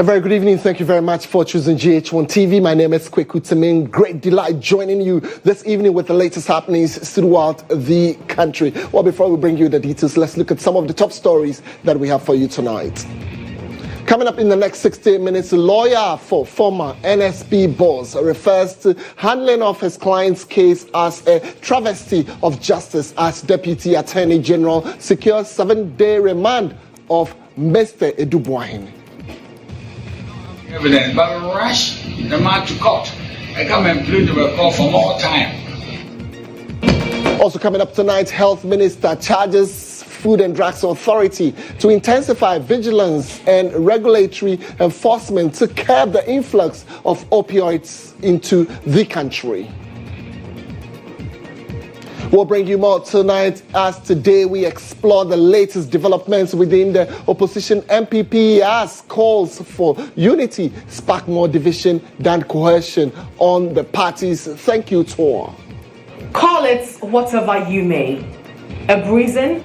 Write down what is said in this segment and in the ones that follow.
A very good evening. Thank you very much for choosing GHOne TV. My name is Kweku Temeng. Great delight joining you this evening with the latest happenings throughout the country. Well, before we bring you the details, let's look at some of the top stories that we have for you tonight. Coming up in the next 60 minutes, a lawyer for former NSP boss refers to handling of his client's case as a travesty of justice as Deputy Attorney General secures 7-day remand of Mr. Eduah. Evidence, but rush the man to court. I come and plead to the court for more time. Also coming up tonight, Health Minister charges Food and Drugs Authority to intensify vigilance and regulatory enforcement to curb the influx of opioids into the country. We'll bring you more tonight as today we explore the latest developments within the opposition. MPP as calls for unity spark more division than cohesion on the party's thank you tour. Call it whatever you may. A bruising,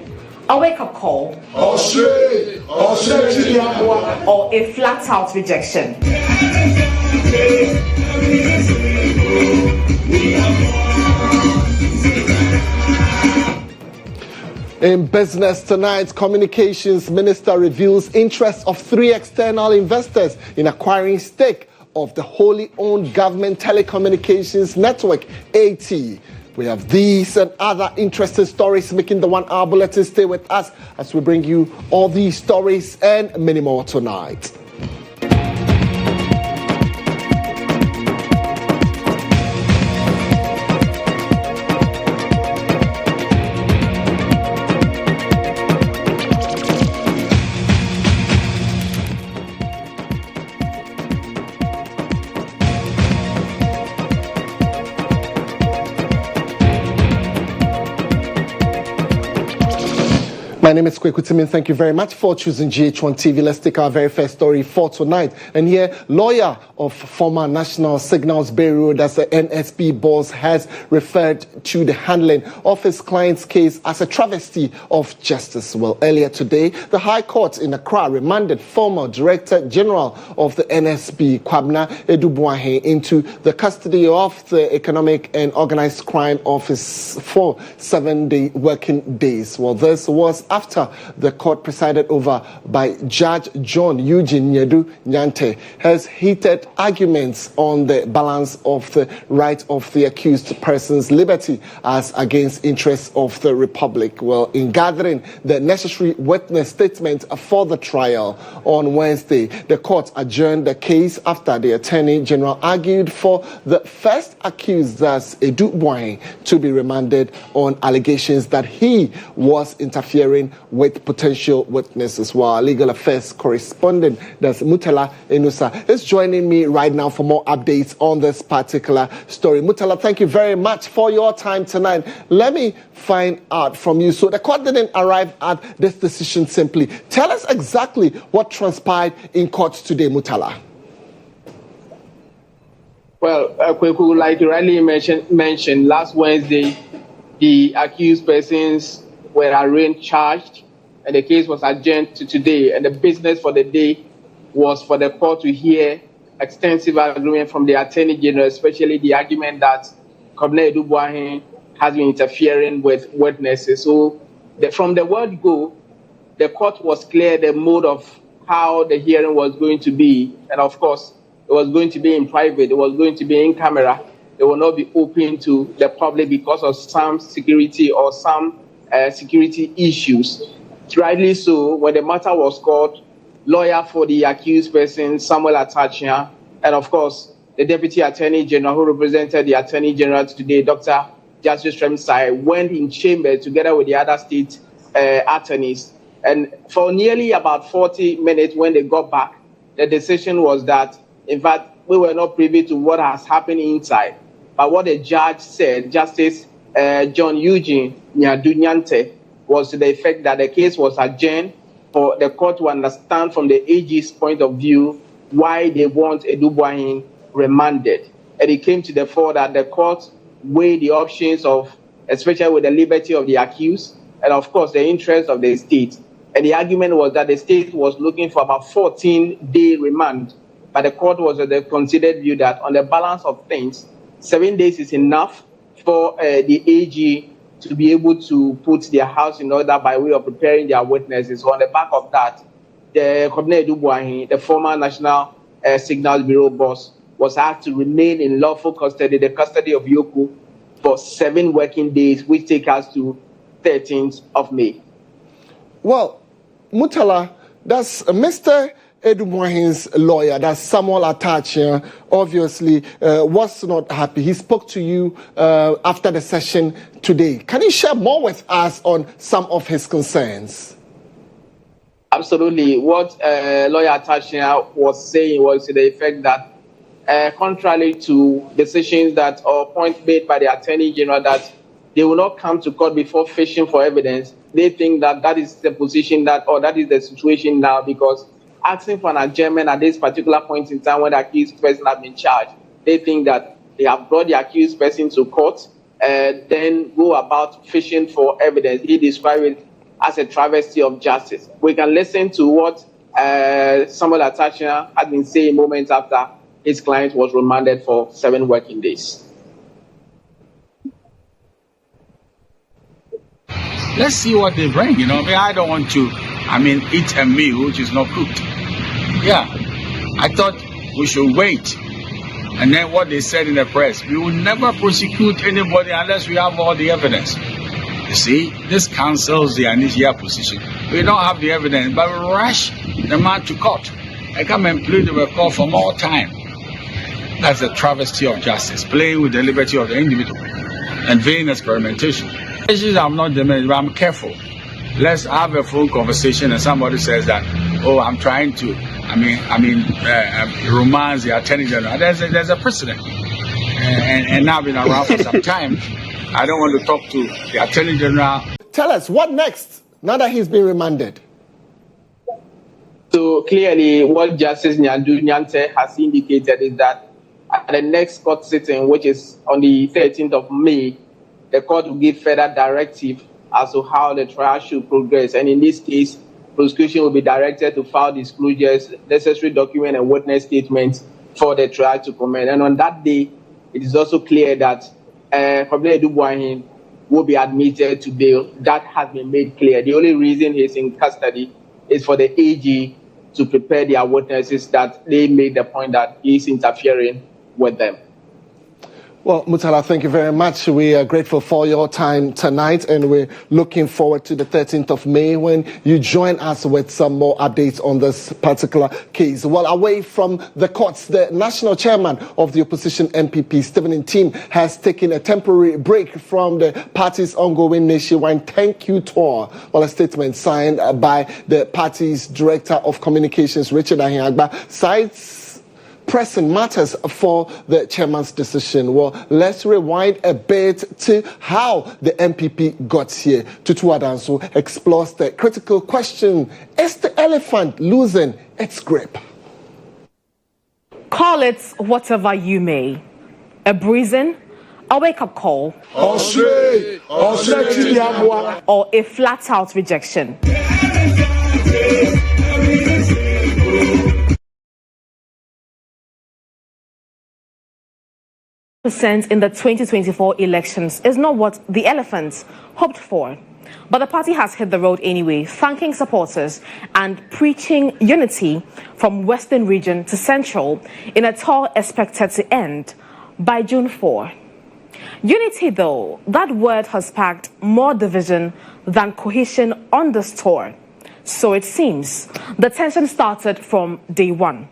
a wake-up call, or a flat-out rejection. In business tonight, Communications Minister reveals interest of 3 external investors in acquiring stake of the wholly owned government telecommunications network, AT. We have these and other interesting stories making the 1 hour bulletin. Stay with us as we bring you all these stories and many more tonight. My name is Kweku Temeng. Thank you very much for choosing GHOne TV. Let's take our very first story for tonight. And here, lawyer of former National Signals Bureau, that's the NSP boss, has referred to the handling of his client's case as a travesty of justice. Well, earlier today, the High Court in Accra remanded former Director General of the NSP, Kwabena, Eduah, into the custody of the Economic and Organized Crime Office for 7 working days. Well, this was after the court presided over by Judge GHOne Nyante has heated arguments on the balance of the right of the accused person's liberty as against interests of the Republic. Well, in gathering the necessary witness statement for the trial on Wednesday, the court adjourned the case after the Attorney General argued for the first accused, that's Eduah, to be remanded on allegations that he was interfering with potential witnesses. While our legal affairs correspondent, that's Mutella Enusa, is joining me right now for more updates on this particular story. Mutella, thank you very much for your time tonight. Let me find out from you. So the court didn't arrive at this decision simply. Tell us exactly what transpired in court today, Mutella. Well, Kweku, like you rightly mentioned, last Wednesday, the accused persons were arraigned, charged, and the case was adjourned to today. And the business for the day was for the court to hear extensive argument from the Attorney General, especially the argument that Kwabena Eduah has been interfering with witnesses. So from the word go, the court was clear the mode of how the hearing was going to be. And of course, it was going to be in private. It was going to be in camera. It will not be open to the public because of some security or some security issues. Rightly so, when the matter was called, lawyer for the accused person, Samuel Attah, and of course, the Deputy Attorney General who represented the Attorney General today, Dr. Justice Remanded, went in chamber together with the other state attorneys. And for nearly about 40 minutes when they got back, the decision was that, in fact, we were not privy to what has happened inside. But what the judge said, Justice GHOne Nyante, was to the effect that the case was adjourned for the court to understand from the AG's point of view why they want Eduah remanded. And it came to the fore that the court weighed the options of, especially with the liberty of the accused, and of course the interest of the state. And the argument was that the state was looking for about 14-day remand. But the court was of the considered view that on the balance of things, 7 days is enough for the AG to be able to put their house in order by way of preparing their witnesses. So on the back of that, the Kwabena Boahen, the former National Signals Bureau boss, was asked to remain in lawful custody, the custody of Jako, for 7 working days, which take us to 13th of May. Well, Mutella, that's Mr. Eduah's lawyer, that's Samuel Attah, obviously was not happy. He spoke to you after the session today. Can you share more with us on some of his concerns? Absolutely. What lawyer Attah was saying was to the effect that contrary to decisions that or points made by the Attorney General that they will not come to court before fishing for evidence, they think that that is the position that is the situation now, because asking for an adjournment at this particular point in time when the accused person has been charged, they think that they have brought the accused person to court and then go about fishing for evidence. He described it as a travesty of justice. We can listen to what Samuel Attah had been saying moments after his client was remanded for 7 working days. Let's see what they bring, I don't want to, eat a meal which is not cooked. Yeah, I thought we should wait. And then what they said in the press, we will never prosecute anybody unless we have all the evidence. You see, this cancels the initial position. We don't have the evidence, but we rush the man to court. I come and plead with a call for more time. That's a travesty of justice, playing with the liberty of the individual and vain experimentation. I'm not demanding, but I'm careful. Let's have a full conversation and somebody says that, oh, I'm trying to, romance the Attorney General. There's a precedent. And now I've been around for some time. I don't want to talk to the Attorney General. Tell us, what next, now that he's been remanded? So clearly, what Justice Nyante has indicated is that at the next court sitting, which is on the 13th of May, the court will give further directive as to how the trial should progress. And in this case, prosecution will be directed to file disclosures, necessary document and witness statements for the trial to commence. And on that day, it is also clear that Kwabena will be admitted to bail. That has been made clear. The only reason he's in custody is for the AG to prepare their witnesses that they made the point that he's interfering with them. Well, Mutella, thank you very much. We are grateful for your time tonight, and we're looking forward to the 13th of May when you join us with some more updates on this particular case. Well, away from the courts, the national chairman of the opposition MPP, Stephen Team, has taken a temporary break from the party's ongoing nationwide thank you tour. Well, a statement signed by the party's director of communications, Richard Ahiagba, cites pressing matters for the chairman's decision. Well, let's rewind a bit to how the MPP got here. Tutu Adanso explores the critical question: is the elephant losing its grip? Call it whatever you may. A bruising, a wake-up call, or a flat-out rejection. In the 2024 elections is not what the elephants hoped for. But the party has hit the road anyway, thanking supporters and preaching unity from Western region to Central in a tour expected to end by June 4. Unity, though, that word has sparked more division than cohesion on this tour. So it seems the tension started from day one.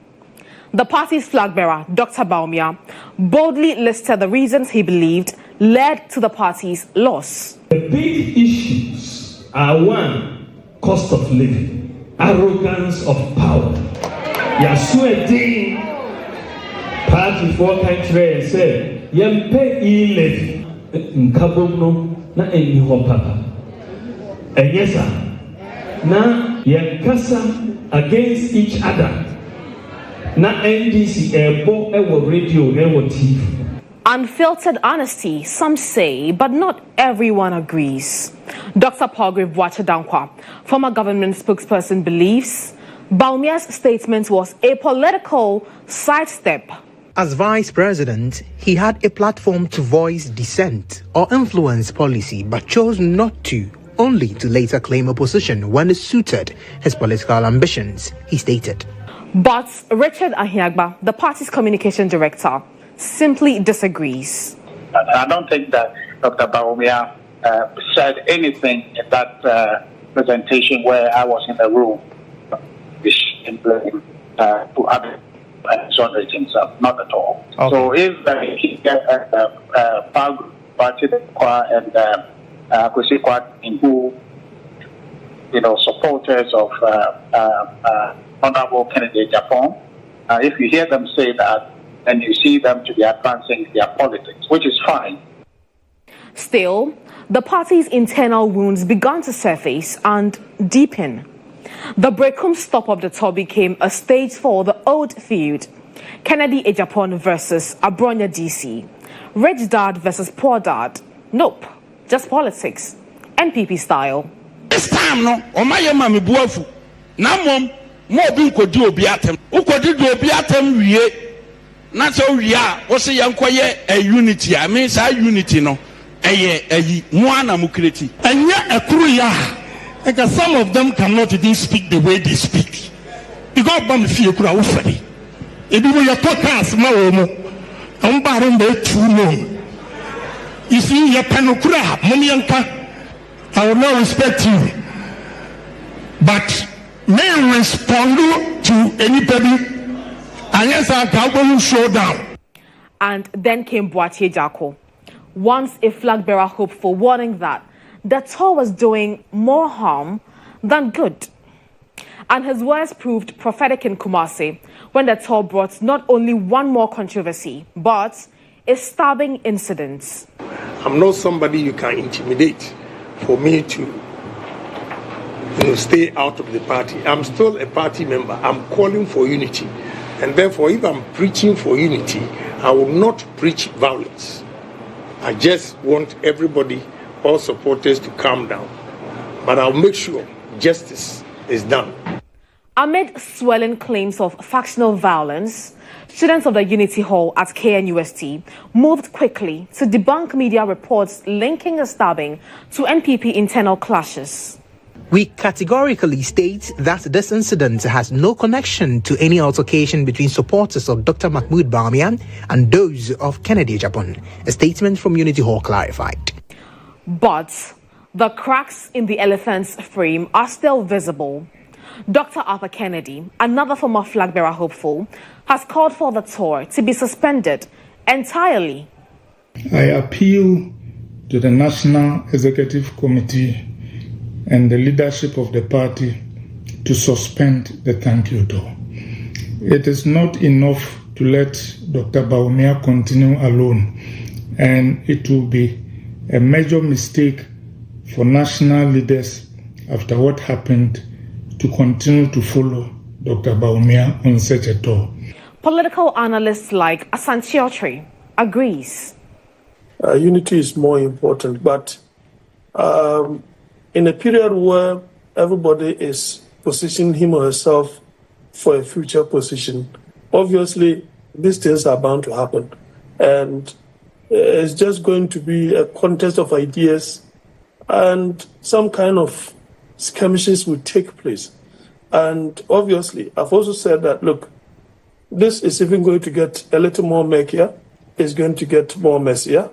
The party's flag bearer, Dr. Baumia, boldly listed the reasons he believed led to the party's loss. The big issues are: 1, cost of living, arrogance of power. Yasuedin party for country said, Yempe levy in Kabumno na eniho papa. And yes, sir, na Yankasa against each other. Na NDC radio TV. Unfiltered honesty, some say, but not everyone agrees. Dr. Paul Boahen, former government spokesperson, believes Bawumia's statement was a political sidestep. As vice president, he had a platform to voice dissent or influence policy, but chose not to, only to later claim opposition when it suited his political ambitions, he stated. But Richard Ahiagba, the party's communication director, simply disagrees. I don't think that Dr. Bawumia said anything in that presentation where I was in the room to have exonerate himself, not at all. Okay. So if he gets Batia and Kweku, who, supporters of Honorable Kennedy Japan, if you hear them say that, and you see them to be advancing their politics, which is fine. Still, the party's internal wounds began to surface and deepen. The Brekum stop of the tour became a stage for the old feud. Kennedy Ejapon versus Abronya DC. Rich dad versus poor dad. Nope, just politics. NPP style. This time, no, Omaya Mami Buafu. Namom, more being could do Obiatem. Who could do Obiatem we? Not so we are. What's a young quiet a unity? I mean, say unity, no. A Moana Mukreti. And yet a Kuya. Because some of them cannot even speak the way they speak. You got bomb fear could have offered it. If you were your podcast, I'm barren there too long. You see, your panokura, Momianka, I will not respect you. But may respond to anybody unless I can show down. And then came Boatie Jako, once a flag bearer hopeful, warning that the tour was doing more harm than good. And his words proved prophetic in Kumasi when the tour brought not only one more controversy, but a stabbing incident. I'm not somebody you can intimidate for me to stay out of the party. I'm still a party member. I'm calling for unity. And therefore, if I'm preaching for unity, I will not preach violence. I just want everybody, all supporters, to calm down. But I'll make sure justice is done. Amid swelling claims of factional violence, students of the Unity Hall at KNUST moved quickly to debunk media reports linking the stabbing to NPP internal clashes. We categorically state that this incident has no connection to any altercation between supporters of Dr. Mahmoud Bawumia and those of Kennedy Japan, a statement from Unity Hall clarified. But the cracks in the elephant's frame are still visible. Dr. Arthur Kennedy, another former flag bearer hopeful, has called for the tour to be suspended entirely. I appeal to the National Executive Committee and the leadership of the party to suspend the thank you tour. It is not enough to let Dr. Bawumia continue alone, and it will be a major mistake for national leaders after what happened to continue to follow Dr. Bawumia on such a tour. Political analysts like Asante agrees. Unity is more important, but in a period where everybody is positioning him or herself for a future position, obviously these things are bound to happen. And it's just going to be a contest of ideas, and some kind of skirmishes will take place. And obviously, I've also said that, look, this is even going to get a little more murkier, it's going to get more messier,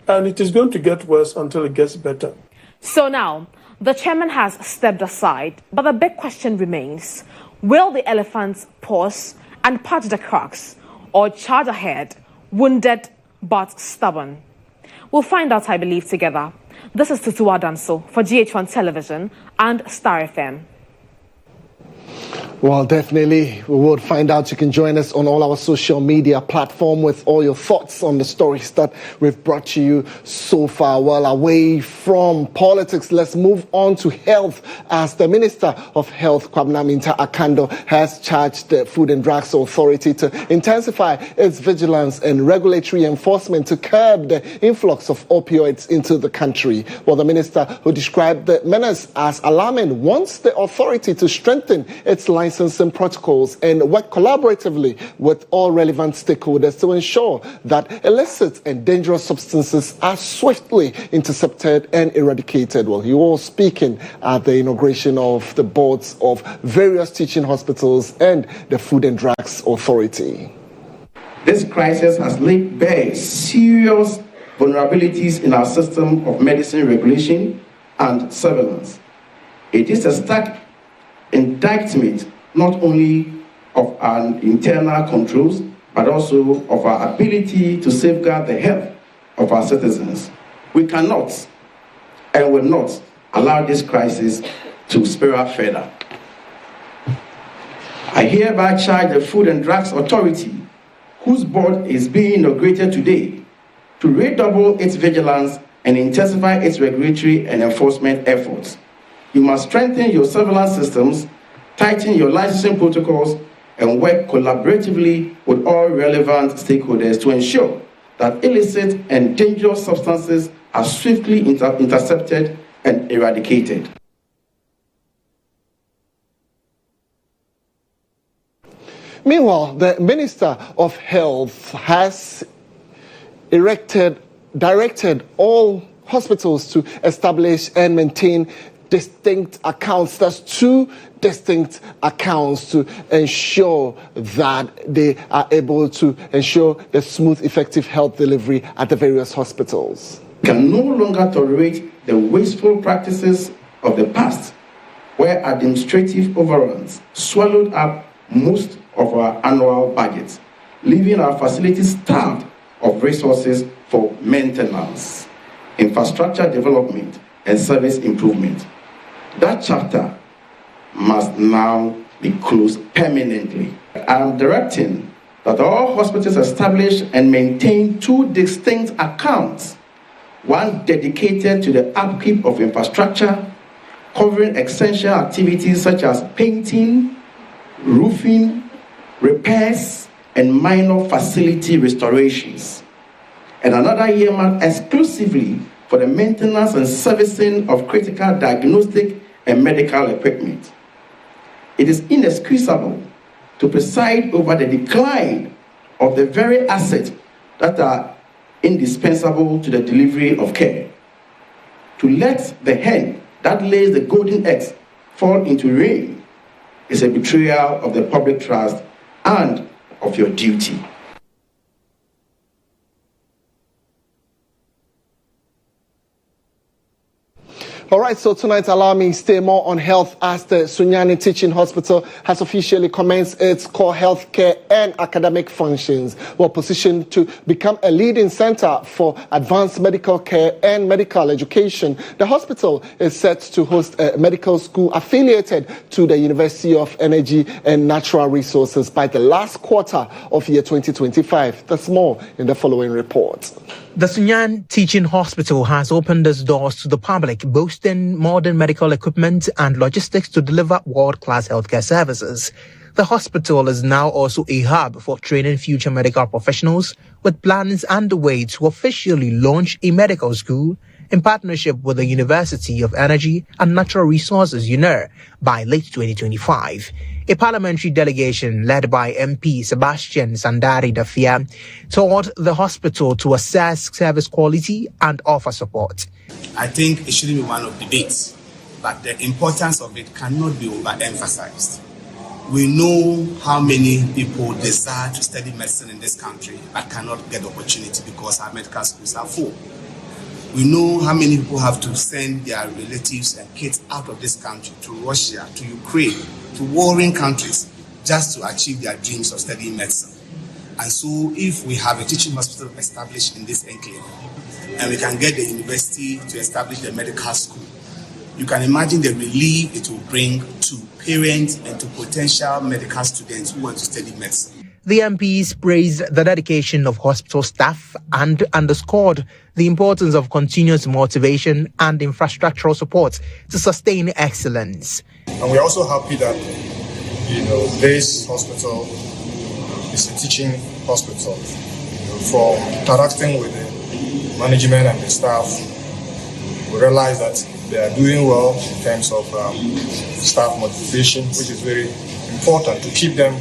and it is going to get worse until it gets better. So now, the chairman has stepped aside, but the big question remains, will the elephants pause and patch the cracks, or charge ahead, wounded but stubborn? We'll find out, I believe, together. This is Tutu Adanso for GHOne Television and Star FM. Well, definitely, we will find out. You can join us on all our social media platform with all your thoughts on the stories that we've brought to you so far. Well, away from politics, let's move on to health, as the Minister of Health, Kwabena, has charged the Food and Drugs Authority to intensify its vigilance and regulatory enforcement to curb the influx of opioids into the country. Well, the minister, who described the menace as alarming, wants the authority to strengthen its licensing protocols and work collaboratively with all relevant stakeholders to ensure that illicit and dangerous substances are swiftly intercepted and eradicated. Well, he was speaking at the inauguration of the boards of various teaching hospitals and the Food and Drugs Authority. This crisis has laid bare serious vulnerabilities in our system of medicine regulation and surveillance. It is a stark indictment not only of our internal controls, but also of our ability to safeguard the health of our citizens. We cannot and will not allow this crisis to spiral further. I hereby charge the Food and Drugs Authority, whose board is being inaugurated today, to redouble its vigilance and intensify its regulatory and enforcement efforts. You must strengthen your surveillance systems, tighten your licensing protocols, and work collaboratively with all relevant stakeholders to ensure that illicit and dangerous substances are swiftly intercepted and eradicated. Meanwhile, the Minister of Health has directed all hospitals to establish and maintain distinct accounts. That's 2 distinct accounts to ensure that they are able to ensure the smooth, effective health delivery at the various hospitals. We can no longer tolerate the wasteful practices of the past, where administrative overruns swallowed up most of our annual budgets, leaving our facilities starved of resources for maintenance, infrastructure development, and service improvement. That chapter must now be closed permanently. I am directing that all hospitals establish and maintain 2 distinct accounts, one dedicated to the upkeep of infrastructure, covering essential activities such as painting, roofing, repairs, and minor facility restorations, and another earmarked exclusively for the maintenance and servicing of critical diagnostic and medical equipment. It is inexcusable to preside over the decline of the very assets that are indispensable to the delivery of care. To let the hen that lays the golden eggs fall into rain is a betrayal of the public trust and of your duty. All right, so tonight, allow me to stay more on health, as the Sunyani Teaching Hospital has officially commenced its core healthcare and academic functions, while positioned to become a leading center for advanced medical care and medical education. The hospital is set to host a medical school affiliated to the University of Energy and Natural Resources by the last quarter of year 2025. That's more in the following report. The Sunyan Teaching Hospital has opened its doors to the public, boasting modern medical equipment and logistics to deliver world-class healthcare services. The hospital is now also a hub for training future medical professionals, with plans underway to officially launch a medical school in partnership with the University of Energy and Natural Resources, by late 2025. A parliamentary delegation led by MP Sebastian Sandari Dafia toured the hospital to assess service quality and offer support. I think it shouldn't be one of debates, but the importance of it cannot be overemphasized. We know how many people desire to study medicine in this country but cannot get the opportunity because our medical schools are full. We know how many people have to send their relatives and kids out of this country to Russia, to Ukraine, to warring countries just to achieve their dreams of studying medicine. And so if we have a teaching hospital established in this enclave and we can get the university to establish the medical school, you can imagine the relief it will bring to parents and to potential medical students who want to study medicine. The MPs praised the dedication of hospital staff and underscored the importance of continuous motivation and infrastructural support to sustain excellence. And we're also happy that, this hospital is a teaching hospital. From interacting with the management and the staff, we realize that they are doing well in terms of staff motivation, which is very important to keep them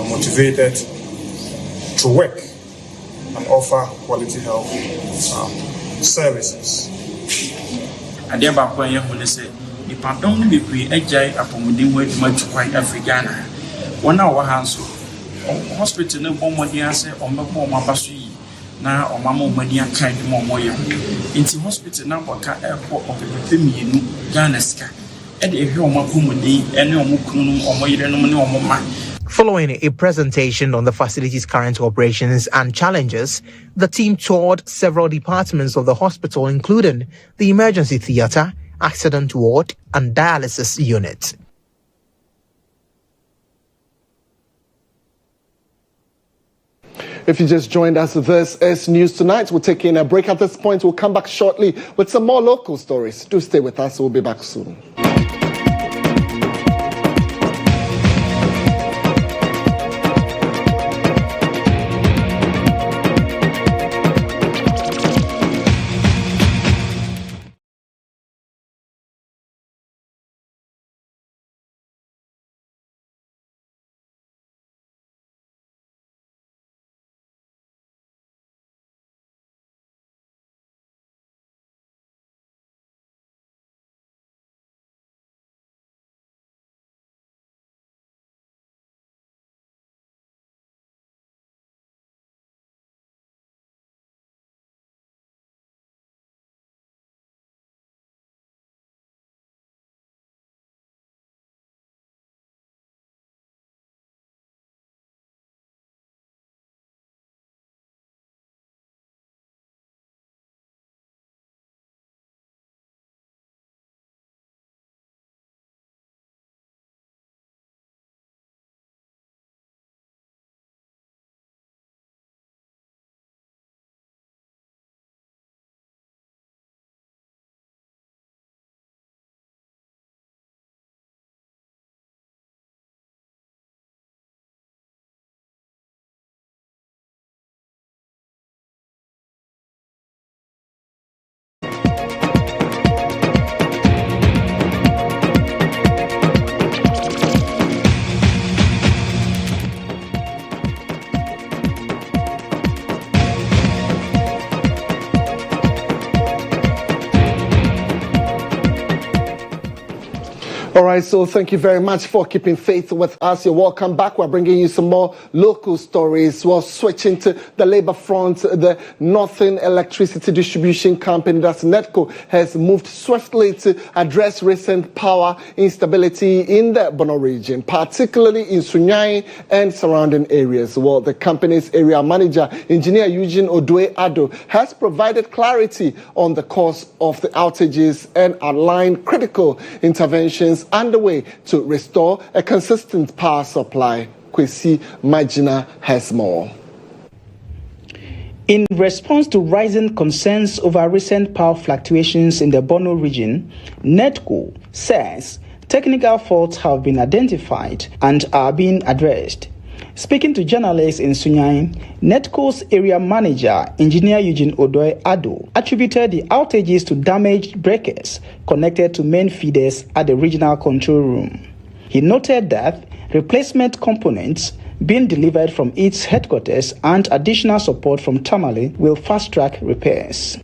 motivated to work and offer quality health services. And thereby, when you say, the pandemic will be a giant upon the way much quite African. 1 hour hands hospital no bombardier say, or my basu now, or Mamma Madia kind of more. Into hospital now, Baka airport of the Pimian, Ganeska, and if you're my Pumadi, and no Mukunum or Moyano. Following a presentation on the facility's current operations and challenges, the team toured several departments of the hospital, including the emergency theatre, accident ward, and dialysis unit. If you just joined us, this is News Tonight. We're taking a break at this point. We'll come back shortly with some more local stories. Do stay with us. We'll be back soon. All right, so thank you very much for keeping faith with us. You're welcome back. We're bringing you some more local stories. We're switching to the labor front. The Northern Electricity Distribution Company, that's NEDCO, has moved swiftly to address recent power instability in the Bono region, particularly in Sunyani and surrounding areas. Well, the company's area manager, Engineer Eduah, has provided clarity on the cause of the outages and outlined critical interventions underway to restore a consistent power supply. Kwesi Magina has more. In response to rising concerns over recent power fluctuations in the Bono region, NEDCO says technical faults have been identified and are being addressed. Speaking to journalists in Sunyani, NEDCO's area manager, Engineer Eduah, attributed the outages to damaged breakers connected to main feeders at the regional control room. He noted that replacement components being delivered from its headquarters and additional support from Tamale will fast-track repairs.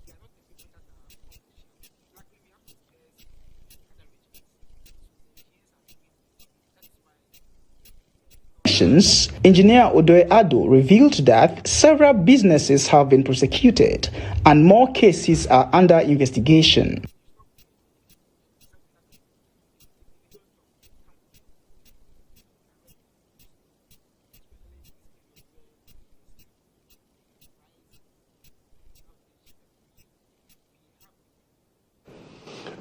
Engineer Eduah revealed that several businesses have been prosecuted and more cases are under investigation.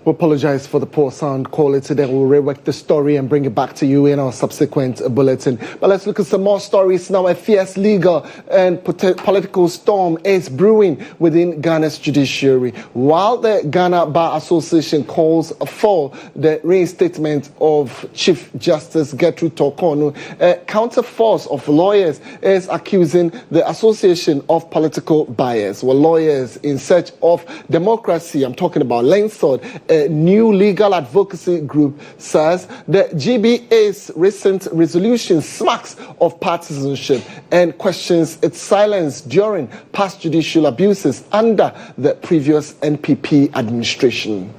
We apologize for the poor sound quality. Then we'll rework the story and bring it back to you in our subsequent bulletin. But let's look at some more stories now. A fierce legal and political storm is brewing within Ghana's judiciary. While the Ghana Bar Association calls for the reinstatement of Chief Justice Gertrude Torkornoo, a counterforce of lawyers is accusing the Association of Political Bias. Well, lawyers in search of democracy, I'm talking about Lensod, a new legal advocacy group, says the GBA's recent resolution smacks of partisanship and questions its silence during past judicial abuses under the previous NPP administration.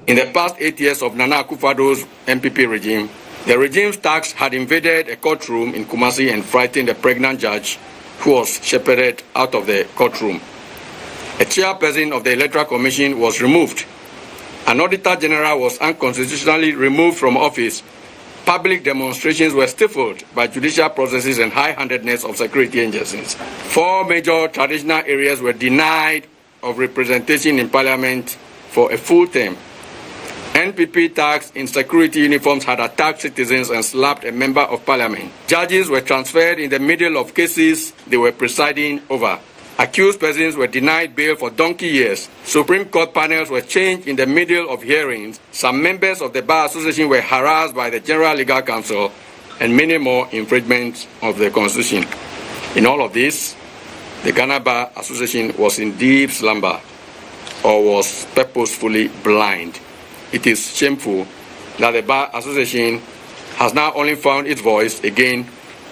In the past 8 years of Nana Akufo-Addo's NPP regime, the regime's thugs had invaded a courtroom in Kumasi and frightened a pregnant judge who was shepherded out of the courtroom. A chairperson of the Electoral Commission was removed. An Auditor General was unconstitutionally removed from office. Public demonstrations were stifled by judicial processes and high-handedness of security agencies. 4 major traditional areas were denied of representation in Parliament for a full term. NPP thugs in security uniforms had attacked citizens and slapped a member of Parliament. Judges were transferred in the middle of cases they were presiding over. Accused persons were denied bail for donkey years. Supreme Court panels were changed in the middle of hearings. Some members of the Bar Association were harassed by the General Legal Counsel, and many more infringements of the Constitution. In all of this, the Ghana Bar Association was in deep slumber or was purposefully blind. It is shameful that the Bar Association has now only found its voice again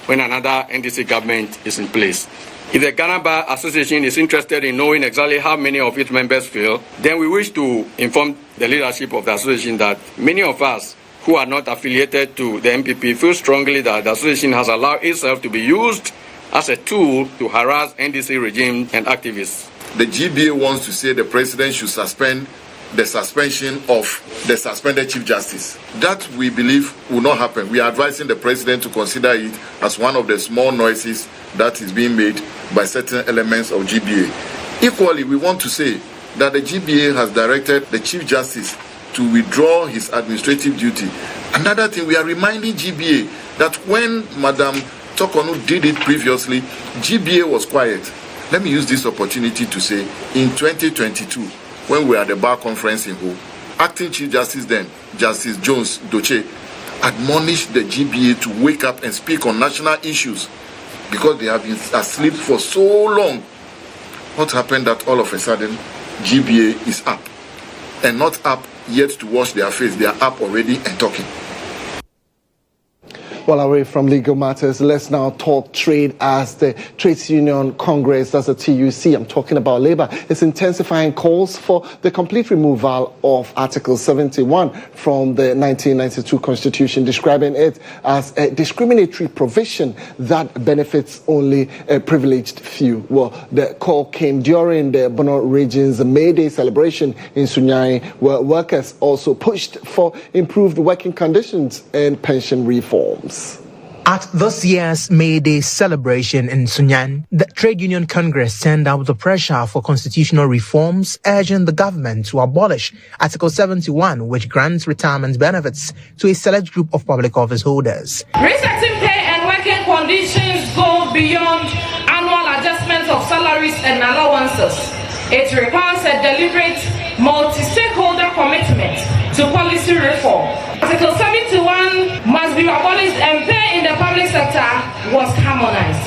when another NDC government is in place. If the Ghana Bar Association is interested in knowing exactly how many of its members feel, then we wish to inform the leadership of the association that many of us who are not affiliated to the MPP feel strongly that the association has allowed itself to be used as a tool to harass NDC regime and activists. The GBA wants to say the president should suspend the suspension of the suspended Chief Justice. That, we believe, will not happen. We are advising the president to consider it as one of the small noises that is being made by certain elements of GBA. Equally, we want to say that the GBA has directed the Chief Justice to withdraw his administrative duty. Another thing, we are reminding GBA that when Madam Torkornoo did it previously, GBA was quiet. Let me use this opportunity to say, in 2022, when we were at the bar conference in Ho, acting Chief Justice then, Justice Jones Doche, admonished the GBA to wake up and speak on national issues because they have been asleep for so long. What happened that all of a sudden GBA is up? And not up yet to wash their face, they are up already and talking. Well, away from legal matters, let's now talk trade as the Trades Union Congress, that's the TUC, I'm talking about Labour, is intensifying calls for the complete removal of Article 71 from the 1992 Constitution, describing it as a discriminatory provision that benefits only a privileged few. Well, the call came during the Bono region's May Day celebration in Sunyani, where workers also pushed for improved working conditions and pension reforms. At this year's May Day celebration in Sunyan, the Trade Union Congress sent out the pressure for constitutional reforms, urging the government to abolish Article 71, which grants retirement benefits to a select group of public office holders. Resetting pay and working conditions go beyond annual adjustments of salaries and allowances. It requires a deliberate, multi-stakeholder commitment to policy reform. Article 71 must be abolished and pay in the public sector was harmonized.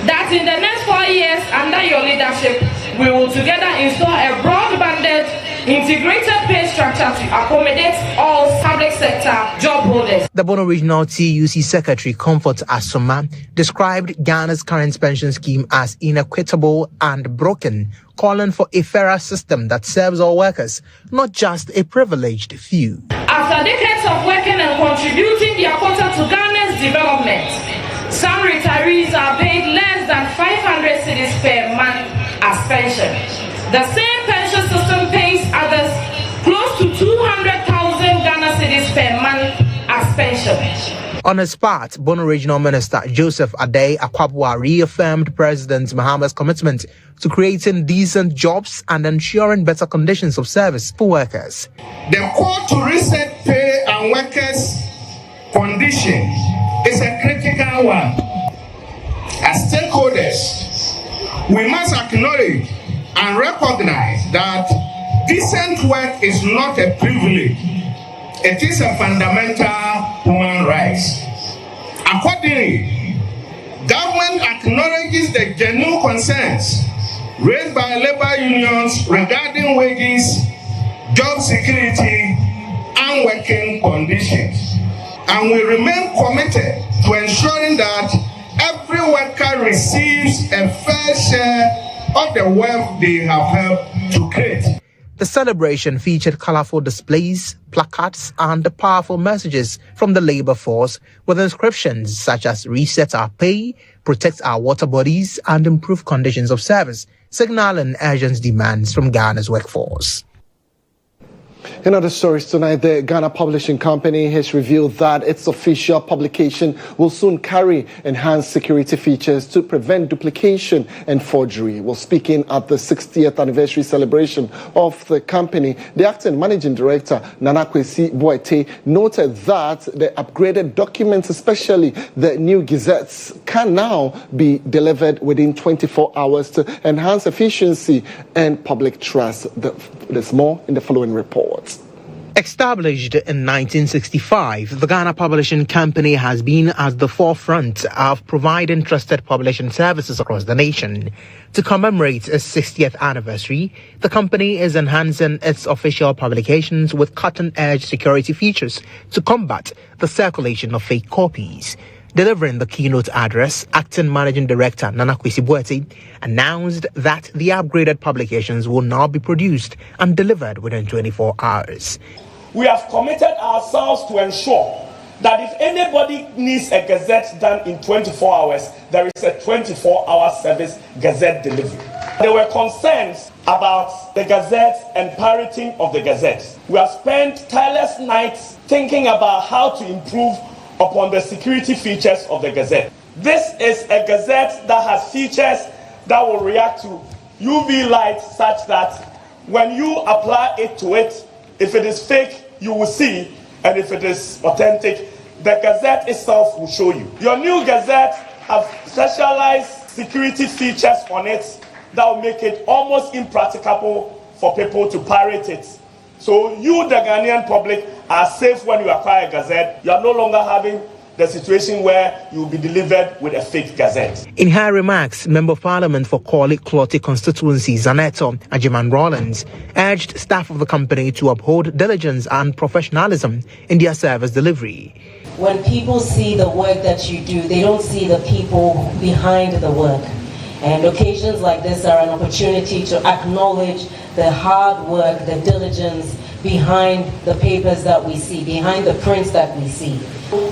That in the next 4 years, under your leadership, we will together install a broad-banded, integrated pay structure to accommodate all public sector job holders. The Bono Regional TUC Secretary Comfort Asoma described Ghana's current pension scheme as inequitable and broken, calling for a fairer system that serves all workers, not just a privileged few. After decades of working and contributing their quota to Ghana's development, some retirees are paid less than 500 cedis per month as pension. The same pension system pays others close to 200,000 Ghana cedis per month as pension. On his part, Bono Regional Minister Joseph Adey Akwabua reaffirmed President Mahama's commitment to creating decent jobs and ensuring better conditions of service for workers. The call to reset pay and workers' conditions is a critical one. As stakeholders, we must acknowledge and recognize that decent work is not a privilege. It is a fundamental human right. Accordingly, government acknowledges the genuine concerns raised by labor unions regarding wages, job security, and working conditions. And we remain committed to ensuring that every worker receives a fair share of the wealth they have helped to create. The celebration featured colorful displays, placards, and powerful messages from the labor force with inscriptions such as reset our pay, protect our water bodies, and improve conditions of service, signaling urgent demands from Ghana's workforce. In other stories tonight, the Ghana Publishing Company has revealed that its official publication will soon carry enhanced security features to prevent duplication and forgery. While speaking at the 60th anniversary celebration of the company, the acting managing director, Boahen, noted that the upgraded documents, especially the new gazettes, can now be delivered within 24 hours to enhance efficiency and public trust. There's more in the following report. Established in 1965, the Ghana Publishing Company has been at the forefront of providing trusted publishing services across the nation. To commemorate its 60th anniversary, the company is enhancing its official publications with cutting-edge security features to combat the circulation of fake copies. Delivering the keynote address, Acting Managing Director Boahen announced that the upgraded publications will now be produced and delivered within 24 hours. We have committed ourselves to ensure that if anybody needs a gazette done in 24 hours, there is a 24-hour service gazette delivery. There were concerns about the gazettes and pirating of the gazettes. We have spent tireless nights thinking about how to improve upon the security features of the gazette. This is a gazette that has features that will react to UV light such that when you apply it to it, if it is fake, you will see, and if it is authentic, the gazette itself will show you. Your new gazette have specialized security features on it that will make it almost impracticable for people to pirate it. So you, the Ghanaian public, are safe when you acquire a gazette. You are no longer having the situation where you will be delivered with a fake gazette. In her remarks, Member of Parliament for Korle-Klottey constituency, Zaneto Ajiman Rollins, urged staff of the company to uphold diligence and professionalism in their service delivery. When people see the work that you do, they don't see the people behind the work. And occasions like this are an opportunity to acknowledge the hard work, the diligence behind the papers that we see, behind the prints that we see.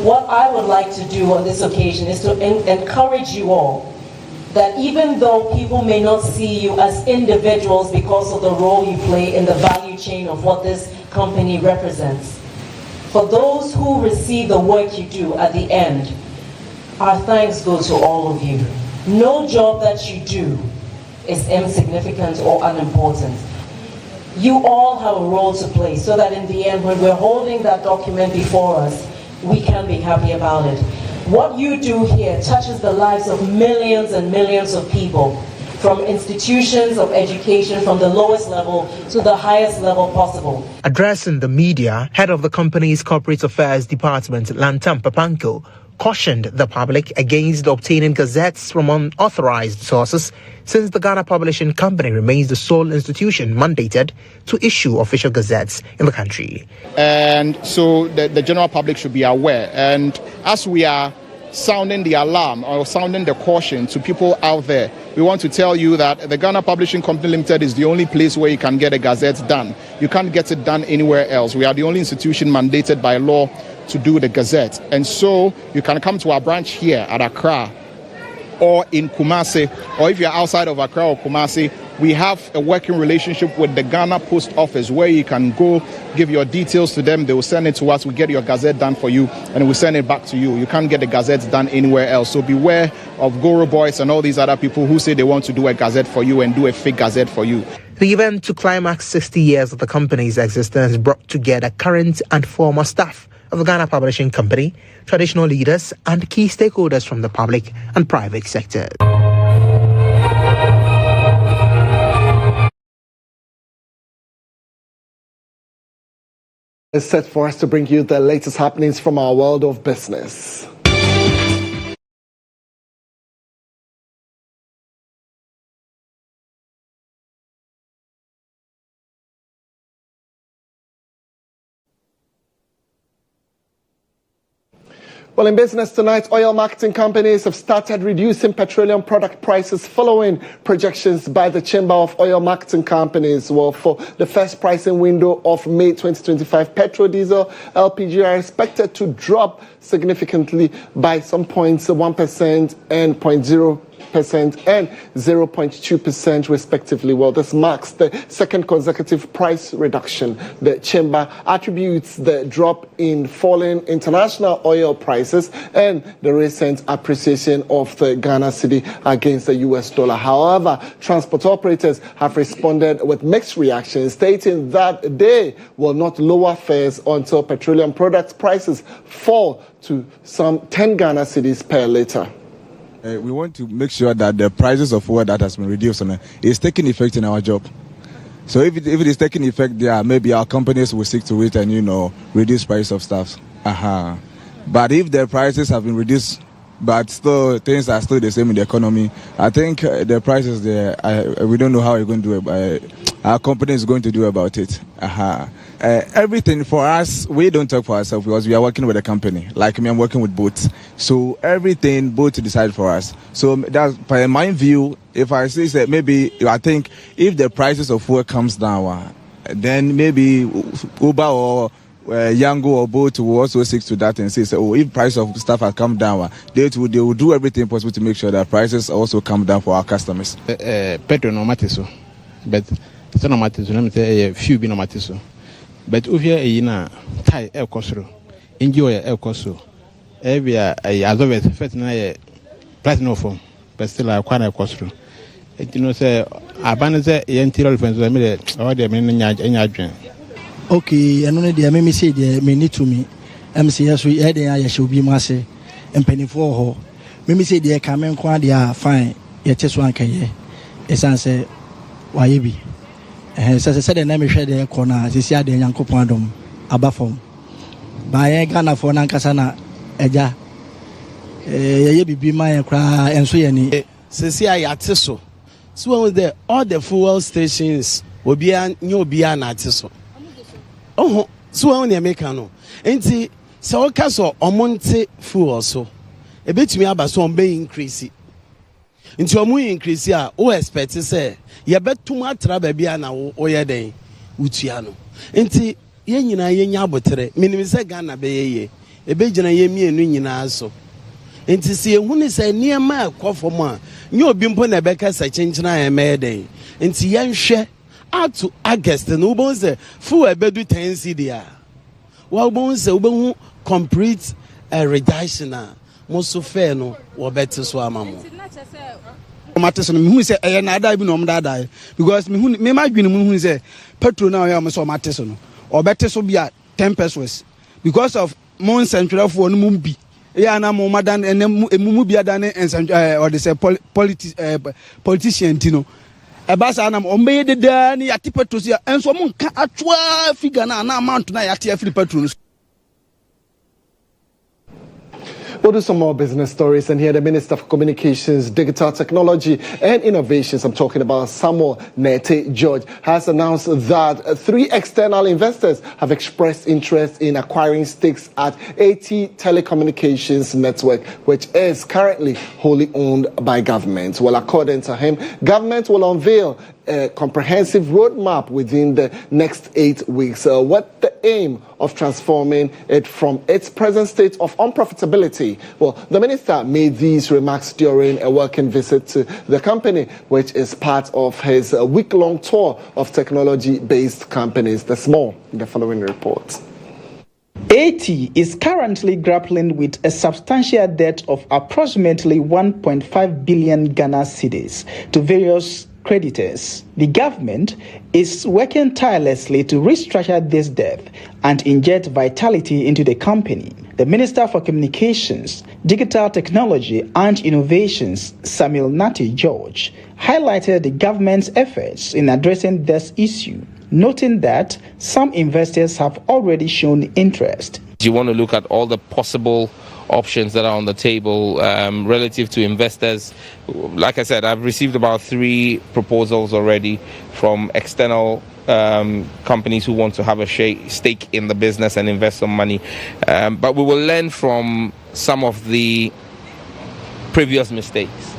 What I would like to do on this occasion is to encourage you all that even though people may not see you as individuals because of the role you play in the value chain of what this company represents, for those who receive the work you do at the end, our thanks go to all of you. No job that you do is insignificant or unimportant. You all have a role to play so that in the end, when we're holding that document before us, we can be happy about it. What you do here touches the lives of millions and millions of people, from institutions of education from the lowest level to the highest level possible. Addressing the media, head of the company's corporate affairs department, Lantam Papanko, cautioned the public against obtaining gazettes from unauthorized sources, since the Ghana Publishing Company remains the sole institution mandated to issue official gazettes in the country. And so the general public should be aware. And as we are sounding the alarm or sounding the caution to people out there, we want to tell you that the Ghana Publishing Company Limited is the only place where you can get a gazette done. You can't get it done anywhere else. We are the only institution mandated by law to do the gazette. And so you can come to our branch here at Accra or in Kumasi, or if you're outside of Accra or Kumasi, we have a working relationship with the Ghana Post Office where you can go give your details to them. They will send it to us. We get your gazette done for you and we send it back to you. You can't get the gazettes done anywhere else. So beware of Goro boys and all these other people who say they want to do a gazette for you and do a fake gazette for you. The event to climax 60 years of the company's existence brought together current and former staff of the Ghana Publishing Company, traditional leaders, and key stakeholders from the public and private sectors. It's set for us to bring you the latest happenings from our world of business. Well, in business tonight, oil marketing companies have started reducing petroleum product prices following projections by the Chamber of Oil Marketing Companies. Well, for the first pricing window of May 2025, petrol, diesel, LPG are expected to drop significantly by some 0.1% and 0.0% and 0.2% respectively. Well, this marks the second consecutive price reduction. The chamber attributes the drop in falling international oil prices and the recent appreciation of the Ghana cedi against the US dollar. However, transport operators have responded with mixed reactions, stating that they will not lower fares until petroleum product prices fall to some 10 Ghana cedis per litre. We want to make sure that the prices of fuel that has been reduced is taking effect in our job. So if it is taking effect there, maybe our companies will stick to it and, reduce price of stuff. But if the prices have been reduced, but still things are still the same in the economy, I think the prices there, we don't know how we're going to do it. Our company is going to do about it. Everything for us, we don't talk for ourselves because we are working with a company. Like me, I'm working with boats. So everything, boats decide for us. So that's, by my view, if I say that maybe, I think if the prices of fuel comes down, then maybe Uber or Yango or boat will also stick to that and say, if price of stuff has come down, they will do everything possible to make sure that prices also come down for our customers. Petrol no matter so, but it's no matter so. Let me say a few be no matter so. But if you are in Thai air costo, enjoy air costo. Every as always, first na price no form, but still I quite air costo. Say abandon say interior friends. I mean, all the men in okay, and only the me say the me need to me. MCS we had the I should be massy and penny for her. Me say the come quite they are fine. Ye just one can ye. It's answer why be. As I said, the name is the corner. This year the young copandom abafom. By Ghana for Nankasana Eja. Ye be my cry and so any. Since I so. So when there all the fuel stations will be a new Bian artiso. Oh, so when you make no. Enti so caso omonte fuel so. A bit me about so be increase. Into a more increase here, o expect to say, you bet too much trouble be an or ya day, Utiano. Enti yen yabotre, minimize Ghana be ye, a bejana ye me and Nina so. Enti see when is a near my coffee, you bimpo nebeka such na a day. Enti yan share out to August and Ubon's full a bedu 10 CDR. Well, bones Ubon complete a reduction. Most fair no or better swamamo. Matters on who say I die because me might be who say petrol now I am so matters or better so be at 10 pesos because of Mon Central for Mumbi. Yeah, na more than and Mumubia than and or they say politician Tino. A bass and I'm ombe the Danny at Petrus and so mon can't figure now amount na at free petrol. We'll do some more business stories and hear the Minister of Communications, Digital Technology and Innovations, I'm talking about Samuel Nete George, has announced that 3 external investors have expressed interest in acquiring stakes at AT Telecommunications Network, which is currently wholly owned by government. Well, according to him, government will unveil a comprehensive roadmap within the next 8 weeks. What the aim of transforming it from its present state of unprofitability? Well, the minister made these remarks during a working visit to the company, which is part of his week-long tour of technology-based companies. There's more in the following report. Attah is currently grappling with a substantial debt of approximately 1.5 billion Ghana cedis to various creditors. The government is working tirelessly to restructure this debt and inject vitality into the company. The Minister for Communications, Digital Technology and Innovations, Samuel Nati George, highlighted the government's efforts in addressing this issue, noting that some investors have already shown interest. You want to look at all the possible options that are on the table relative to investors. Like I said, I've received about 3 proposals already from external companies who want to have a stake in the business and invest some money. But we will learn from some of the previous mistakes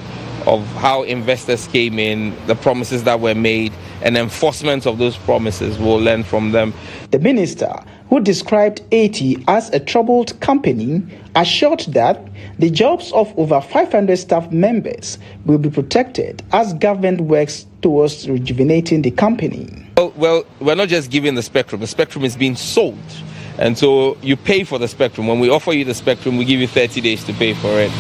of how investors came in, the promises that were made, and enforcement of those promises. We'll learn from them. The minister, who described Attah as a troubled company, assured that the jobs of over 500 staff members will be protected as government works towards rejuvenating the company. Well, we're not just giving the spectrum. The spectrum is being sold. And so you pay for the spectrum. When we offer you the spectrum, we give you 30 days to pay for it.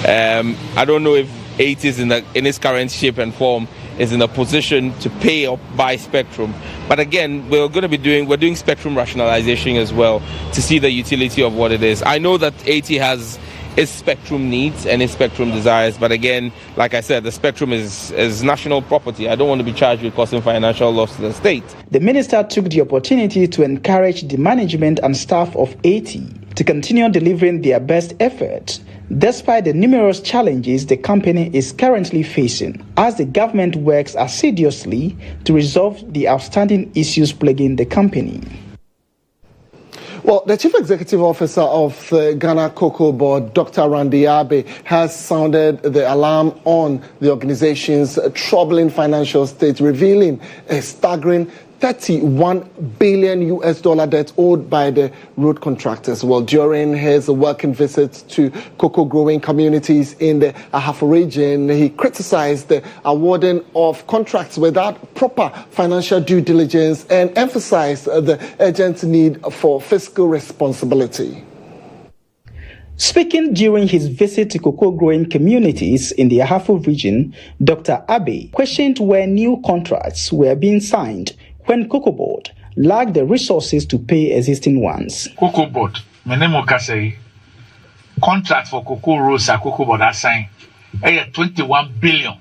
I don't know if Attah is in its current shape and form is in a position to pay or buy spectrum. But again, we're doing spectrum rationalization as well to see the utility of what it is. I know that Attah has its spectrum needs and its spectrum desires, but again, like I said, the spectrum is national property. I don't want to be charged with causing financial loss to the state. The minister took the opportunity to encourage the management and staff of Attah to continue delivering their best effort, despite the numerous challenges the company is currently facing, as the government works assiduously to resolve the outstanding issues plaguing the company. Well, the Chief Executive Officer of the Ghana Cocoa Board, Dr. Randy Abe, has sounded the alarm on the organization's troubling financial state, revealing a staggering $31 billion debt owed by the road contractors. Well, during his working visit to cocoa growing communities in the Ahafo region, he criticized the awarding of contracts without proper financial due diligence and emphasized the urgent need for fiscal responsibility. Speaking during his visit to cocoa growing communities in the Ahafo region, Dr. Abe questioned where new contracts were being signed when Cocoa Board lacked the resources to pay existing ones. Cocoa Board, my name is contract for cocoa rows at Cocoa Board assigned 21 billion.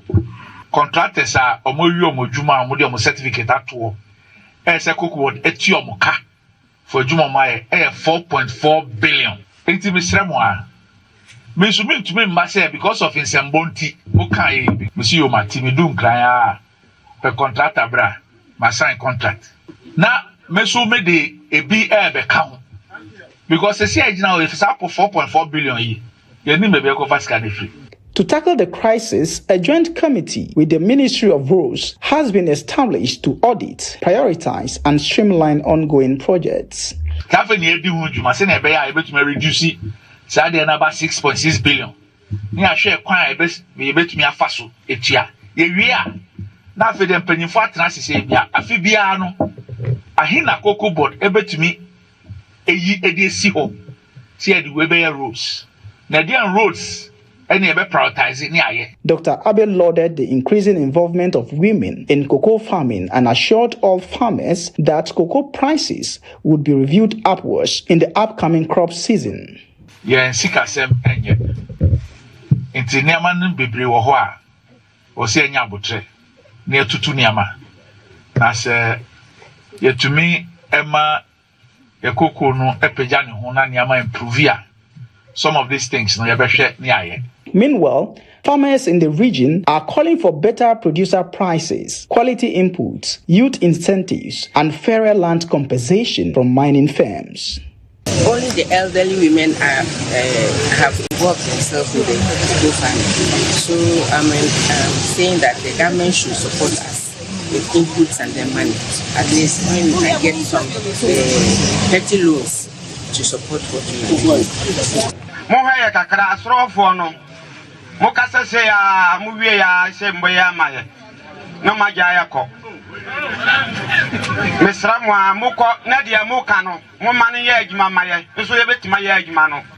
Contractors are Omoyumojuma Modium certificate at war. As a Cocoa Board Etiomoka for Juma 4.4 billion. Intimacy Mesumim to me Massa because of Insembonti, Mokai, Monsieur Matimidum Craya, per contractor bra. My sign contract. Now, Mesu made a BR account because the CIG now is up for 4.4 billion. You need maybe go fast free. To tackle the crisis, a joint committee with the Ministry of Roads has been established to audit, prioritize, and streamline ongoing projects. Company you must say able to reduce it. Saturday number 6.6 billion. Near share quite be able to me a faso each year. Now for them penny for transit afibiano ahina Cocoa Board able to me a see home see the Weber roads Nadian roads any ever prioritizing near. Dr. Abe lauded the increasing involvement of women in cocoa farming and assured all farmers that cocoa prices would be reviewed upwards in the upcoming crop season. Yeah, Sikasem enye inti niaman bebre wo ho a o se anya botre near tutu niama. As yet to me, Emma, a cocoa no epejani hona niama improve some of these things no yabeshe niaye. Meanwhile, farmers in the region are calling for better producer prices, quality inputs, youth incentives, and fairer land compensation from mining firms. Only the elderly women have involved themselves with the cocoa farming. So I'm saying that the government should support us with inputs and then money. At least when we can get some petty loans to support what we are doing. Mohaya kakra asrofo no. Mokasa se ya muwie ya se mboya maye. No maja Jako.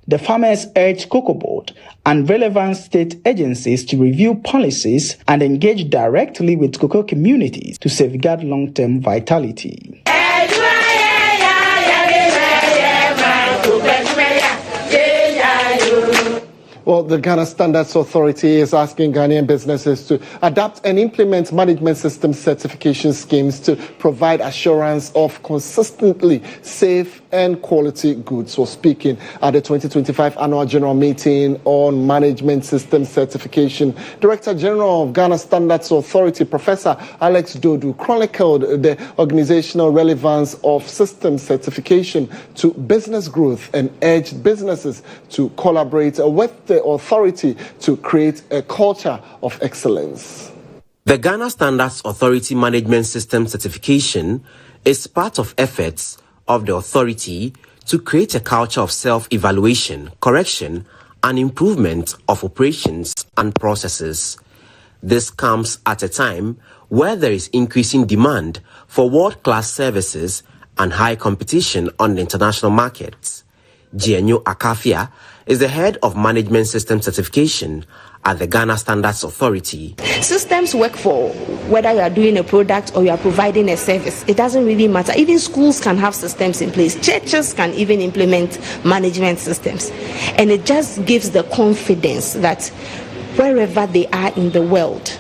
The farmers urged Cocoa Board and relevant state agencies to review policies and engage directly with cocoa communities to safeguard long-term vitality. Well, the Ghana Standards Authority is asking Ghanaian businesses to adapt and implement management system certification schemes to provide assurance of consistently safe and quality goods. So speaking at the 2025 Annual General Meeting on Management System Certification, Director General of Ghana Standards Authority, Professor Alex Dodu, chronicled the organizational relevance of system certification to business growth and urged businesses to collaborate with the authority to create a culture of excellence. The Ghana Standards Authority Management System Certification is part of efforts of the authority to create a culture of self-evaluation, correction, and improvement of operations and processes. This comes at a time where there is increasing demand for world-class services and high competition on the international markets. GHOne Akafia is the head of Management System Certification at the Ghana Standards Authority. Systems work for whether you are doing a product or you are providing a service. It doesn't really matter. Even schools can have systems in place. Churches can even implement management systems. And it just gives the confidence that wherever they are in the world,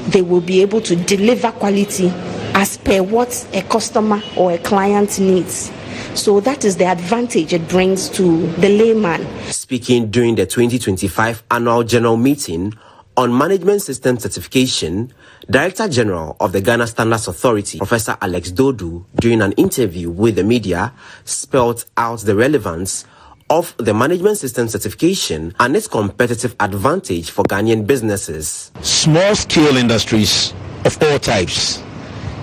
they will be able to deliver quality as per what a customer or a client needs. So that is the advantage it brings to the layman. Speaking during the 2025 Annual General Meeting on Management System Certification, Director General of the Ghana Standards Authority, Professor Alex Dodu, during an interview with the media, spelled out the relevance of the Management System Certification and its competitive advantage for Ghanaian businesses. Small-scale industries of all types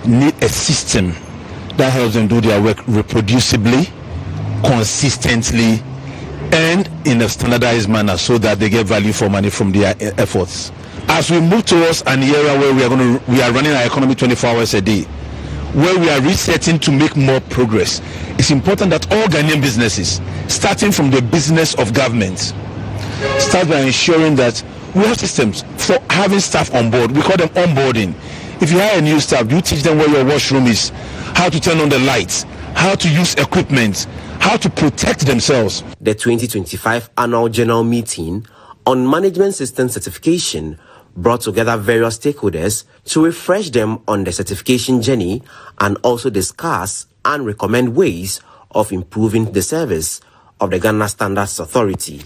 need a system that helps them do their work reproducibly, consistently, and in a standardized manner so that they get value for money from their efforts. As we move towards an era where we are running our economy 24 hours a day, where we are resetting to make more progress, it's important that all Ghanaian businesses, starting from the business of government, start by ensuring that we have systems for having staff on board. We call them onboarding. If you hire a new staff, you teach them where your washroom is, how to turn on the lights, how to use equipment, how to protect themselves. The 2025 Annual General Meeting on Management System Certification brought together various stakeholders to refresh them on the certification journey and also discuss and recommend ways of improving the service of the Ghana Standards Authority.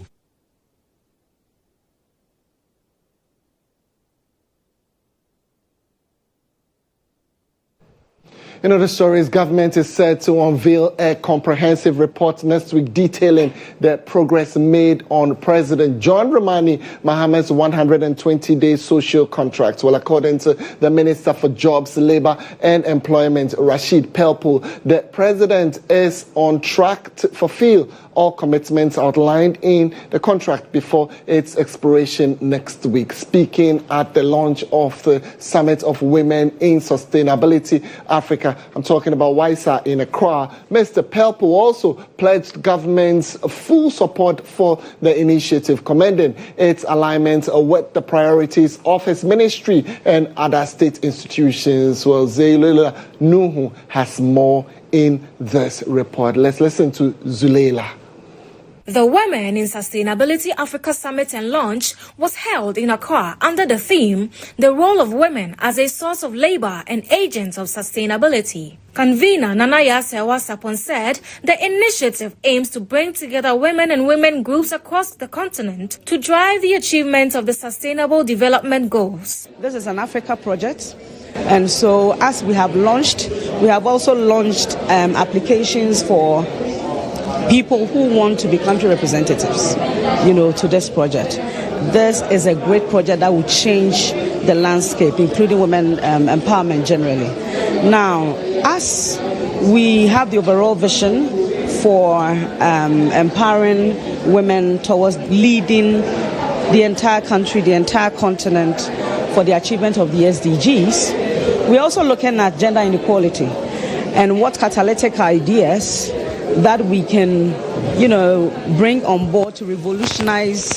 In other stories, government is set to unveil a comprehensive report next week detailing the progress made on President John Dramani Mahamed's 120-day social contract. Well, according to the Minister for Jobs, Labour and Employment, Rashid Pelpo, the president is on track to fulfill all commitments outlined in the contract before its expiration next week. Speaking at the launch of the Summit of Women in Sustainability Africa, I'm talking about WISA in Accra, Mr. Pelpo also pledged government's full support for the initiative, commending its alignment with the priorities of his ministry and other state institutions. Well, Zuleila Nuhu has more in this report. Let's listen to Zuleila. The Women in Sustainability Africa Summit and launch was held in Accra under the theme, The Role of Women as a Source of Labor and Agents of Sustainability. Convener Nanaya Sewa Sapon said the initiative aims to bring together women and women groups across the continent to drive the achievement of the Sustainable Development Goals. This is an Africa project. And so as we have launched, we have also launched applications for people who want to be country representatives, to this project. This is a great project that will change the landscape, including women empowerment generally. Now, as we have the overall vision for empowering women towards leading the entire country, the entire continent for the achievement of the SDGs, we're also looking at gender inequality and what catalytic ideas that we can, bring on board to revolutionize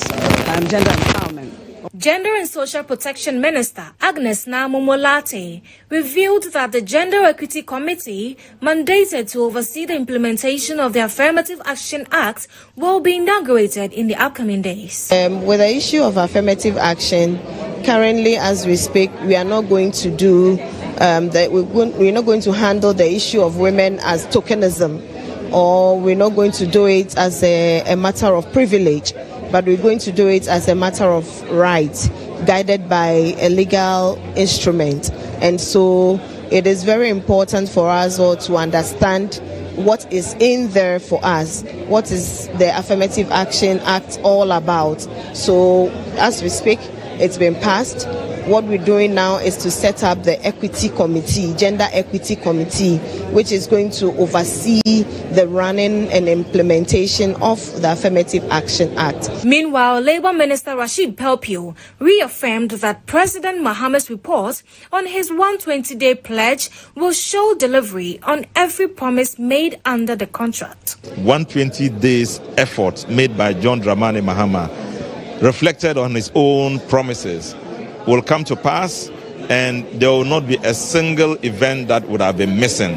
gender empowerment. Gender and Social Protection Minister Agnes Namumolate revealed that the Gender Equity Committee, mandated to oversee the implementation of the Affirmative Action Act, will be inaugurated in the upcoming days. With the issue of affirmative action, currently as we speak, we are not going to do we're not going to handle the issue of women as tokenism, or we're not going to do it as a matter of privilege, but we're going to do it as a matter of right, guided by a legal instrument. And so it is very important for us all to understand what is in there for us, what is the Affirmative Action Act all about. So as we speak, it's been passed. What we're doing now is to set up the Equity Committee, Gender Equity Committee, which is going to oversee the running and implementation of the Affirmative Action Act. Meanwhile, Labour Minister Rashid Pelpio reaffirmed that President Mohammed's report on his 120-day pledge will show delivery on every promise made under the contract. 120 days effort made by John Dramani Mahama, reflected on his own promises, will come to pass, and there will not be a single event that would have been missing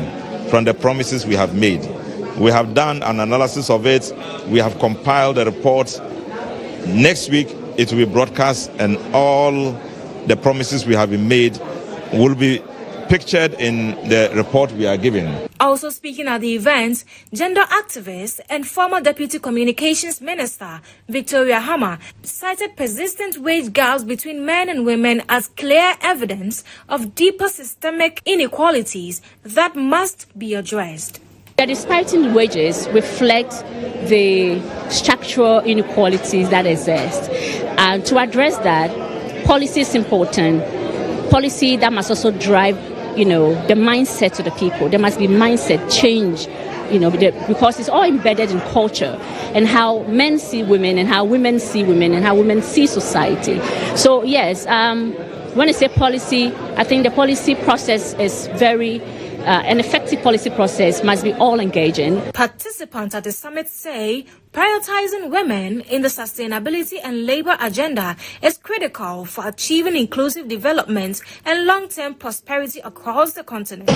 from the promises we have made. We have done an analysis of it. We have compiled a report. Next week, it will be broadcast, and all the promises we have been made will be pictured in the report we are giving. Also speaking at the event, gender activist and former Deputy Communications Minister Victoria Hammer cited persistent wage gaps between men and women as clear evidence of deeper systemic inequalities that must be addressed. The disparity in wages reflect the structural inequalities that exist. And to address that, policy is important. Policy that must also drive the mindset of the people. There must be mindset change, because it's all embedded in culture and how men see women and how women see women and how women see society. So yes, when I say policy, I think the policy process is very an effective policy process must be all engaging. Participants at the summit say prioritizing women in the sustainability and labor agenda is critical for achieving inclusive development and long-term prosperity across the continent.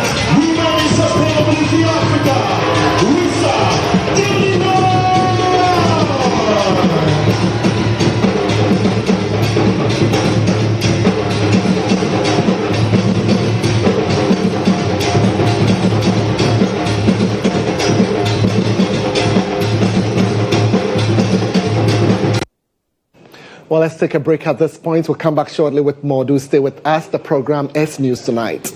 Well, let's take a break at this point. We'll come back shortly with more. Do stay with us. The program is News Tonight.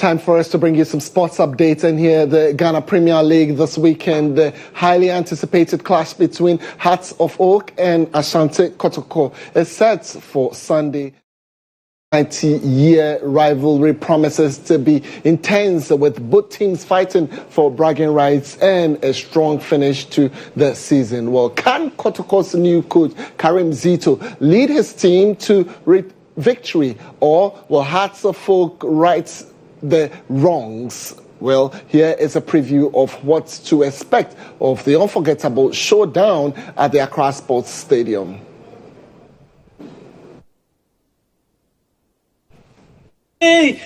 Time for us to bring you some sports updates. And here, the Ghana Premier League this weekend, the highly anticipated clash between Hearts of Oak and Ashanti Kotoko is set for Sunday. 90-year rivalry promises to be intense, with both teams fighting for bragging rights and a strong finish to the season. Well, can Kotoko's new coach, Karim Zito, lead his team to victory, or will Hearts of Oak right the wrongs? Well, here is a preview of what to expect of the unforgettable showdown at the Accra Sports Stadium. Hey,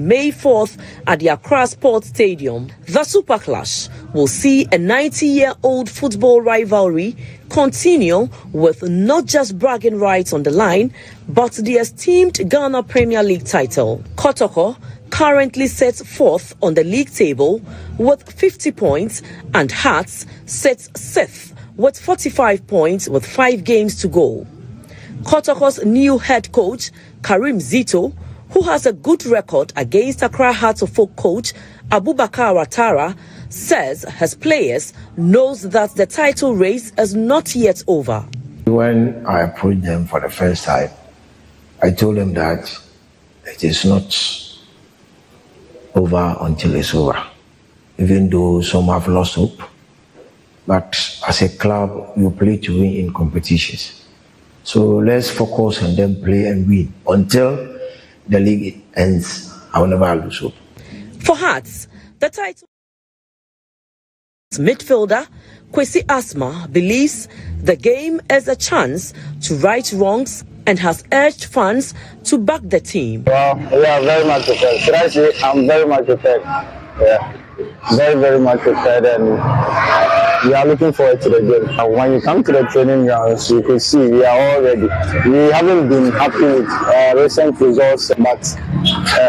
May 4th at the Accra Sports Stadium, the Super Clash will see a 90-year-old football rivalry continue with not just bragging rights on the line, but the esteemed Ghana Premier League title. Kotoko currently sits 4th on the league table with 50 points, and Hearts sits 6th with 45 points with 5 games to go. Kotoko's new head coach, Karim Zito, who has a good record against Accra Hearts of Oak coach Abubakar Ouattara, says his players knows that the title race is not yet over. When I approached them for the first time, I told them that it is not over until it's over, even though some have lost hope. But as a club, you play to win in competitions. So let's focus on them, play and win until the league ends. I will never lose hope. For Hearts, the title midfielder Kwesi Asma believes the game is a chance to right wrongs and has urged fans to back the team. Well, we are very much prepared. Should I say I'm very much prepared? Yeah, very, very much prepared, and we are looking forward to the game. And when you come to the training grounds, you can see we are all ready. We haven't been happy with recent results, but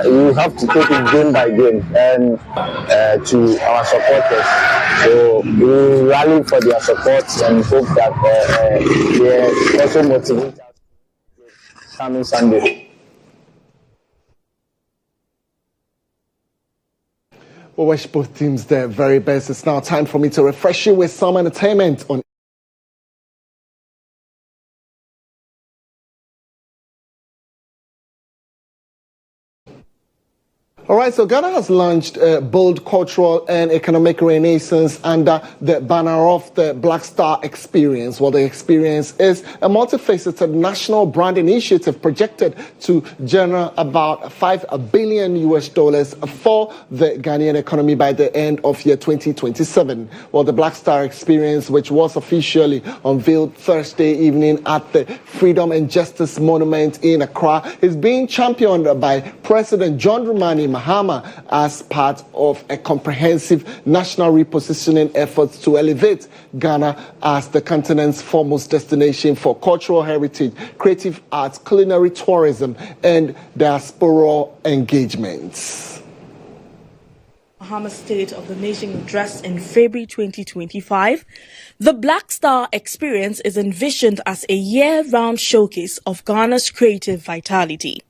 you have to take it game by game and to our supporters. So we rally for their support and hope that they also motivate us coming Sunday. We wish both teams their very best. It's now time for me to refresh you with some entertainment on All right, so Ghana has launched a bold cultural and economic renaissance under the banner of the Black Star Experience. Well, the experience is a multifaceted national brand initiative projected to generate about $5 billion for the Ghanaian economy by the end of year 2027. Well, the Black Star Experience, which was officially unveiled Thursday evening at the Freedom and Justice Monument in Accra, is being championed by President John Dramani Mahama as part of a comprehensive national repositioning efforts to elevate Ghana as the continent's foremost destination for cultural heritage, creative arts, culinary tourism, and diasporal engagements. Bahama State of the Nation address in February 2025, the Black Star Experience is envisioned as a year-round showcase of Ghana's creative vitality.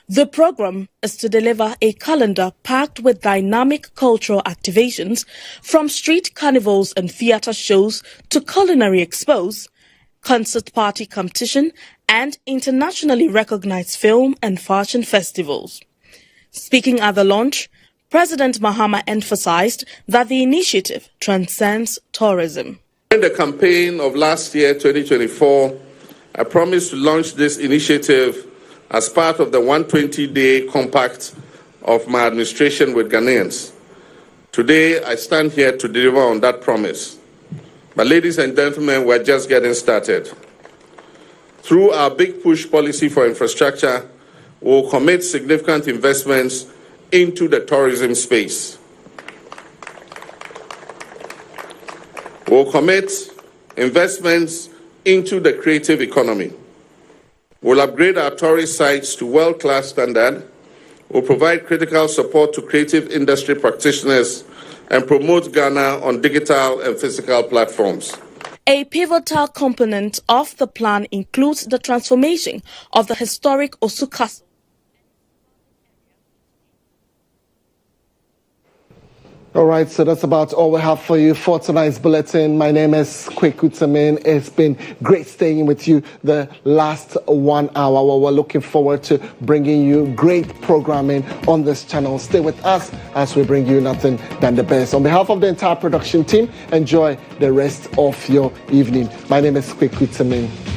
The program is to deliver a calendar packed with dynamic cultural activations, from street carnivals and theatre shows to culinary expos, concert party competition, and internationally recognized film and fashion festivals. Speaking at the launch, President Mahama emphasized that the initiative transcends tourism. During the campaign of last year, 2024, I promised to launch this initiative as part of the 120-day compact of my administration with Ghanaians. Today, I stand here to deliver on that promise. But ladies and gentlemen, we're just getting started. Through our Big Push policy for infrastructure, we'll commit significant investments into the tourism space. We'll commit investments into the creative economy. We'll upgrade our tourist sites to world-class standard. will provide critical support to creative industry practitioners and promote Ghana on digital and physical platforms. A pivotal component of the plan includes the transformation of the historic Osu Castle. All right, so that's about all we have for you for tonight's bulletin. My name is Kweku. It's been great staying with you the last 1 hour. Well, we're looking forward to bringing you great programming on this channel. Stay with us as we bring you nothing than the best. On behalf of the entire production team, enjoy the rest of your evening. My name is Kweku.